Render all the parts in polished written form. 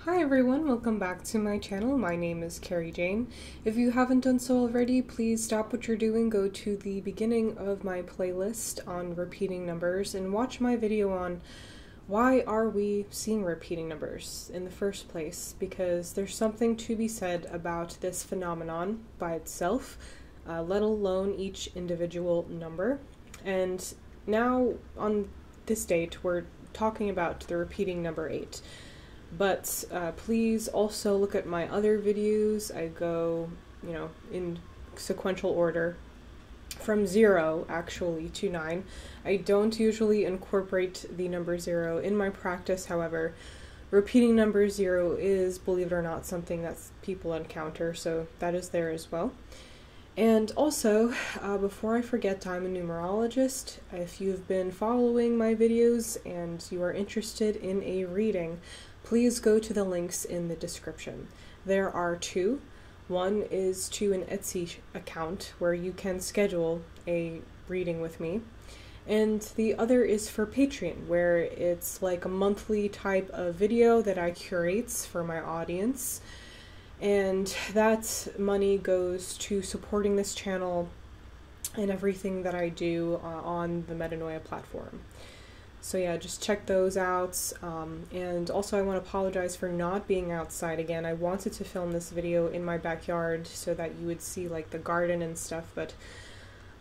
Hi everyone, welcome back to my channel. My name is Carrie Jane. If you haven't done so already, please stop what you're doing, go to the beginning of my playlist on repeating numbers, and watch my video on why are we seeing repeating numbers in the first place, because there's something to be said about this phenomenon by itself, let alone each individual number. And now on this date, we're talking about the repeating number 8. But please also look at my other videos. I go, in sequential order from 0 actually to 9. I don't usually incorporate the number 0 in my practice, however, repeating number 0 is, believe it or not, something that people encounter, so that is there as well. And also, before I forget, I'm a numerologist. If you've been following my videos and you are interested in a reading, please go to the links in the description. There are two. One is to an Etsy account where you can schedule a reading with me. And the other is for Patreon, where it's like a monthly type of video that I curate for my audience. And that money goes to supporting this channel and everything that I do on the Metanoia platform. So yeah, just check those out. And also I want to apologize for not being outside again. I wanted to film this video in my backyard so that you would see like the garden and stuff, but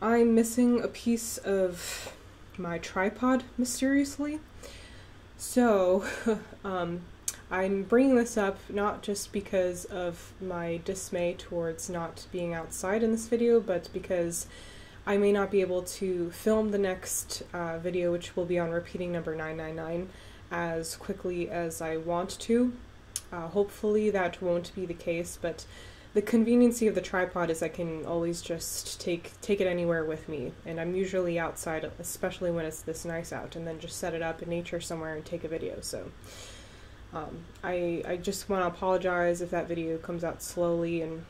I'm missing a piece of my tripod mysteriously. So I'm bringing this up not just because of my dismay towards not being outside in this video, but because I may not be able to film the next video, which will be on repeating number 999, as quickly as I want to. Hopefully that won't be the case, but the conveniency of the tripod is I can always just take it anywhere with me, and I'm usually outside, especially when it's this nice out, and then just set it up in nature somewhere and take a video. So I just want to apologize if that video comes out slowly, and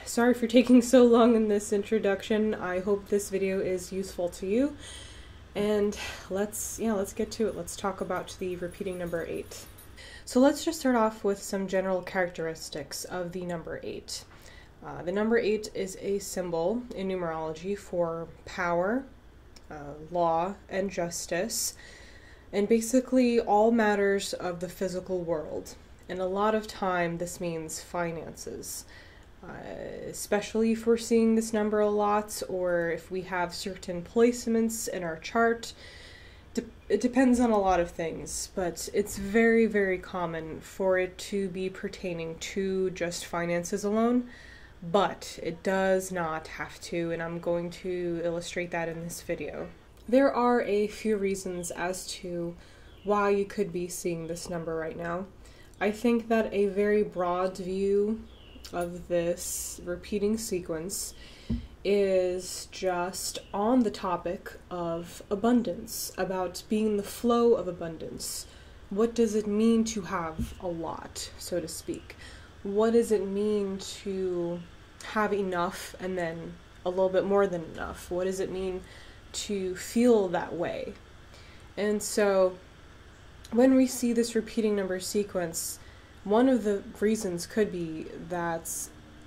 sorry for taking so long in this introduction. I hope this video is useful to you, and let's get to it. Let's talk about the repeating number 8. So let's just start off with some general characteristics of the number 8. The number 8 is a symbol in numerology for power, law, and justice, and basically all matters of the physical world. And a lot of time this means finances. Especially if we're seeing this number a lot, or if we have certain placements in our chart. It depends on a lot of things, but it's very, very common for it to be pertaining to just finances alone, but it does not have to, and I'm going to illustrate that in this video. There are a few reasons as to why you could be seeing this number right now. I think that a very broad view of this repeating sequence is just on the topic of abundance, about being the flow of abundance. What does it mean to have a lot, so to speak? What does it mean to have enough and then a little bit more than enough? What does it mean to feel that way? And so when we see this repeating number sequence, one of the reasons could be that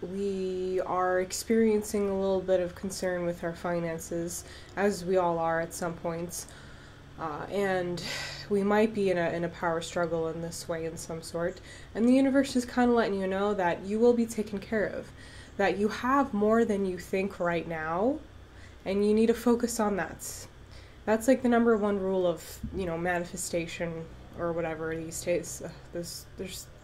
we are experiencing a little bit of concern with our finances, as we all are at some points, and we might be in a power struggle in this way in some sort, and the universe is kind of letting you know that you will be taken care of, that you have more than you think right now, and you need to focus on that. That's like the number one rule of, manifestation or whatever these days. There's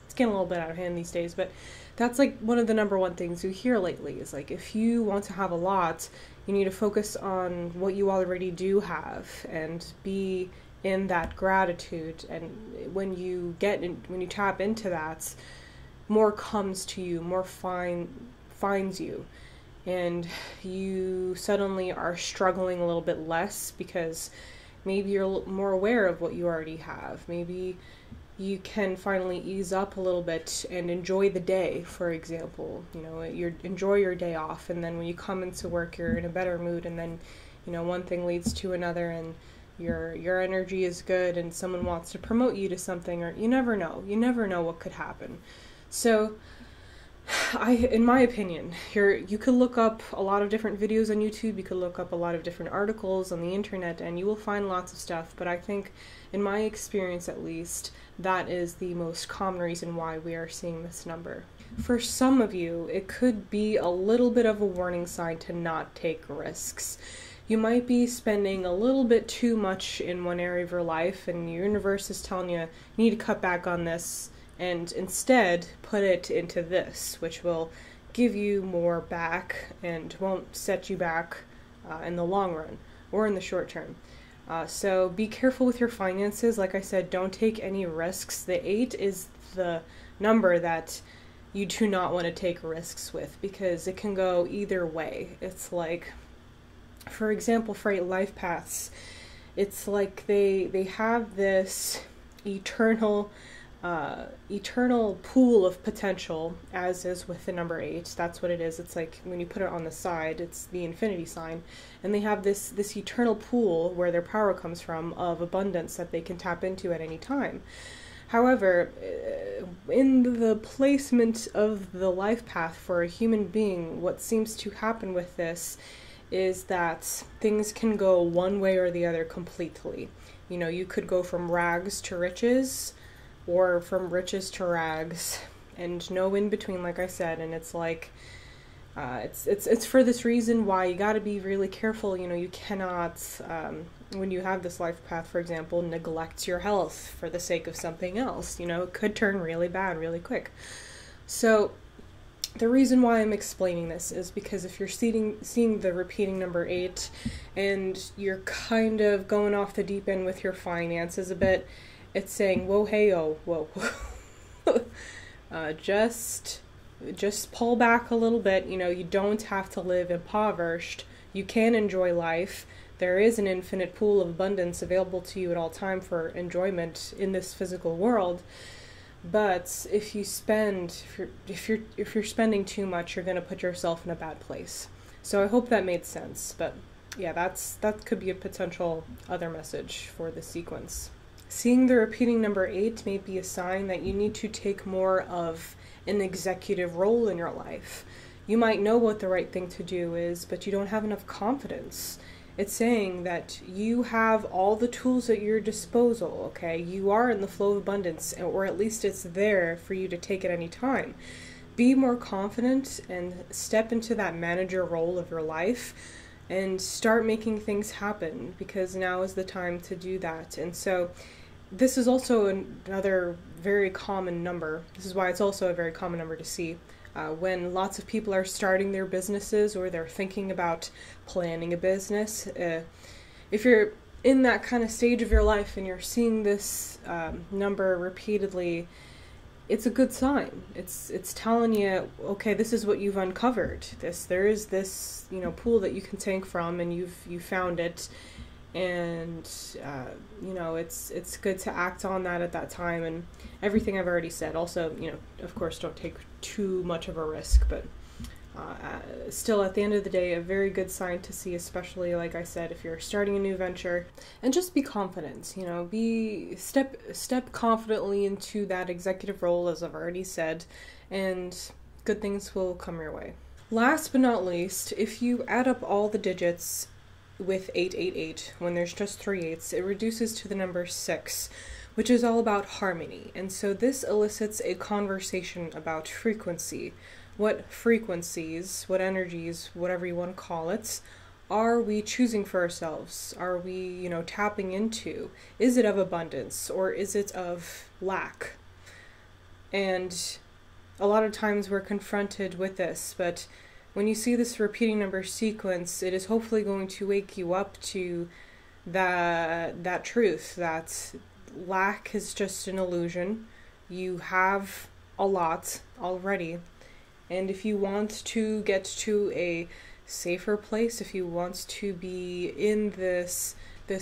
it's getting a little bit out of hand these days, but that's like one of the number one things you hear lately is like, if you want to have a lot, you need to focus on what you already do have and be in that gratitude. And when you tap into that, more comes to you, more finds you, and you suddenly are struggling a little bit less because maybe you're more aware of what you already have. Maybe you can finally ease up a little bit and enjoy the day, for example. Enjoy your day off, and then when you come into work, you're in a better mood, and then, one thing leads to another, and your energy is good and someone wants to promote you to something, or you never know what could happen. So in my opinion, you could look up a lot of different videos on YouTube, you could look up a lot of different articles on the internet, and you will find lots of stuff, but I think, in my experience at least, that is the most common reason why we are seeing this number. For some of you, it could be a little bit of a warning sign to not take risks. You might be spending a little bit too much in one area of your life, and your universe is telling you, you need to cut back on this, and instead put it into this, which will give you more back and won't set you back in the long run or in the short term. So be careful with your finances. Like I said, don't take any risks. The 8 is the number that you do not want to take risks with, because it can go either way. It's like, for example, for 8 life paths, it's like they have this eternal pool of potential, as is with the number 8. That's what it is. It's like when you put it on the side, it's the infinity sign, and they have this eternal pool where their power comes from, of abundance that they can tap into at any time. However, in the placement of the life path for a human being, what seems to happen with this is that things can go one way or the other completely. You know, you could go from rags to riches, or from riches to rags, and no in between, like I said. And it's like, it's for this reason why you got to be really careful. You know, you cannot, when you have this life path, for example, neglect your health for the sake of something else. You know, it could turn really bad really quick. So the reason why I'm explaining this is because if you're seeing the repeating number 8, and you're kind of going off the deep end with your finances a bit, it's saying, whoa, hey, oh, whoa. Just pull back a little bit. You know, you don't have to live impoverished. You can enjoy life. There is an infinite pool of abundance available to you at all time for enjoyment in this physical world. But if you're spending too much, you're going to put yourself in a bad place. So I hope that made sense. But yeah, that could be a potential other message for the sequence. Seeing the repeating number 8 may be a sign that you need to take more of an executive role in your life. You might know what the right thing to do is, but you don't have enough confidence. It's saying that you have all the tools at your disposal, okay? You are in the flow of abundance, or at least it's there for you to take at any time. Be more confident and step into that manager role of your life and start making things happen, because now is the time to do that. And so this is also another very common number. This is why it's also a very common number to see when lots of people are starting their businesses, or they're thinking about planning a business. If you're in that kind of stage of your life and you're seeing this number repeatedly, it's a good sign. It's telling you, okay, this is what you've uncovered. There is this, you know, pool that you can tank from, and you found it. And you know, it's good to act on that at that time, and everything I've already said. Also, you know, of course, don't take too much of a risk, but still, at the end of the day, a very good sign to see, especially, like I said, if you're starting a new venture. And just be confident, you know, step confidently into that executive role, as I've already said, and good things will come your way. Last but not least, if you add up all the digits with 888, when there's just 3 8s, it reduces to the number 6, which is all about harmony. And so this elicits a conversation about frequency. What frequencies, what energies, whatever you want to call it, are we choosing for ourselves? Are we, you know, tapping into? Is it of abundance, or is it of lack? And a lot of times we're confronted with this, but when you see this repeating number sequence, it is hopefully going to wake you up to that truth, that lack is just an illusion. You have a lot already. And if you want to get to a safer place, if you want to be in this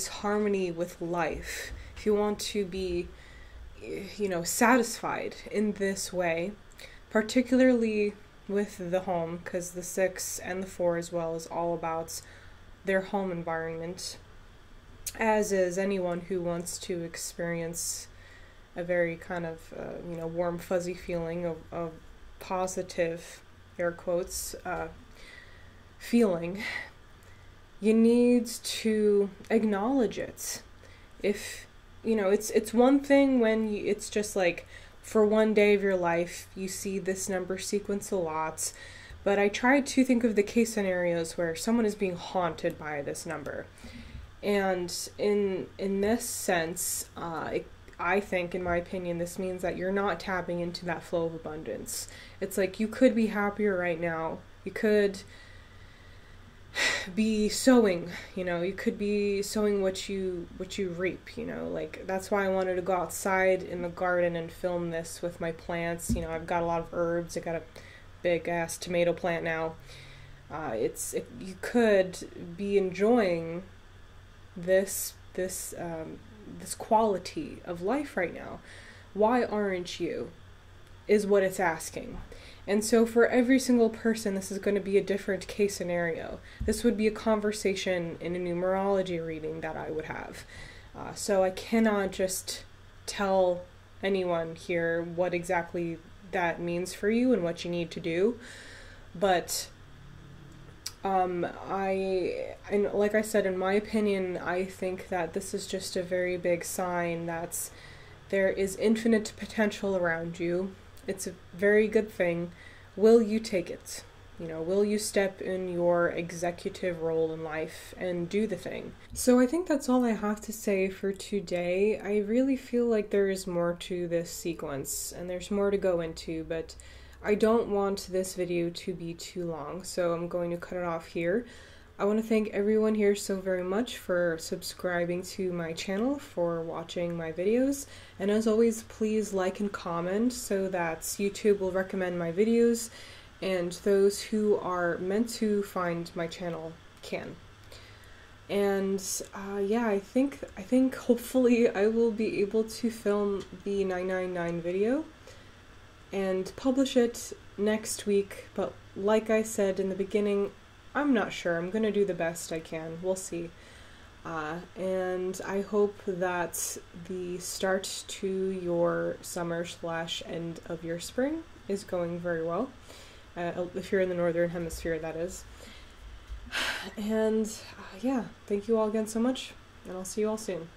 harmony with life, if you want to be, you know, satisfied in this way, particularly with the home, because the 6 and the 4 as well is all about their home environment. as is anyone who wants to experience a very kind of, warm, fuzzy feeling of positive, air quotes, feeling. You need to acknowledge it. If, it's one thing when it's just like, for one day of your life, you see this number sequence a lot, but I tried to think of the case scenarios where someone is being haunted by this number. And in this sense, I think, in my opinion, this means that you're not tapping into that flow of abundance. It's like you could be happier right now. You could be sowing, you could be sowing what you reap, like that's why I wanted to go outside in the garden and film this with my plants. I've got a lot of herbs. I got a big ass tomato plant now. You could be enjoying this quality of life right now. Why aren't you? Is what it's asking. And so for every single person, this is going to be a different case scenario. This would be a conversation in a numerology reading that I would have. So I cannot just tell anyone here what exactly that means for you and what you need to do. But and like I said, in my opinion, I think that this is just a very big sign that there is infinite potential around you. It's a very good thing. Will you take it? Will you step in your executive role in life and do the thing? So I think that's all I have to say for today. I really feel like there is more to this sequence and there's more to go into, but I don't want this video to be too long, so I'm going to cut it off here. I want to thank everyone here so very much for subscribing to my channel, for watching my videos, and as always, please like and comment so that YouTube will recommend my videos and those who are meant to find my channel can. And I think hopefully I will be able to film the 999 video and publish it next week, but like I said in the beginning, I'm not sure. I'm gonna do the best I can. We'll see. And I hope that the start to your summer/end of your spring is going very well. If you're in the northern hemisphere, that is. And thank you all again so much, and I'll see you all soon.